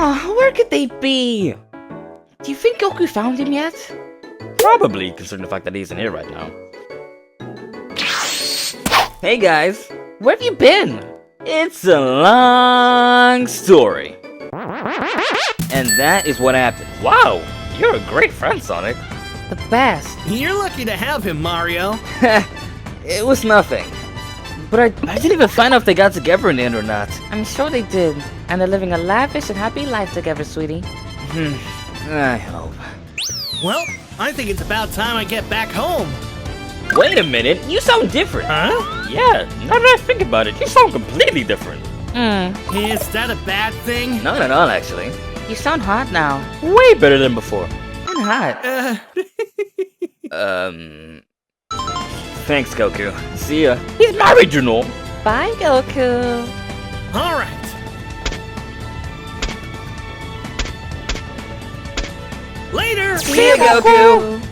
Where could they be? Do you think Goku found him yet? Probably, considering the fact that he isn't here right now. Hey guys, where have you been? It's a long story. And that is what happened. Wow, you're a great friend, Sonic. The best. You're lucky to have him, Mario. It was nothing. But I didn't even find out if they got together in the end or not. I'm sure they did. And they're living a lavish and happy life together, sweetie. I hope. Well, I think it's about time I get back home. Wait a minute, you sound different. Huh? Yeah, now that I think about it, you sound completely different. Is that a bad thing? Not at all, actually. You sound hot now. Way better than before. And hot. Thanks, Goku. See ya. He's married, you know. Bye, Goku. All right. Later. See ya, Goku.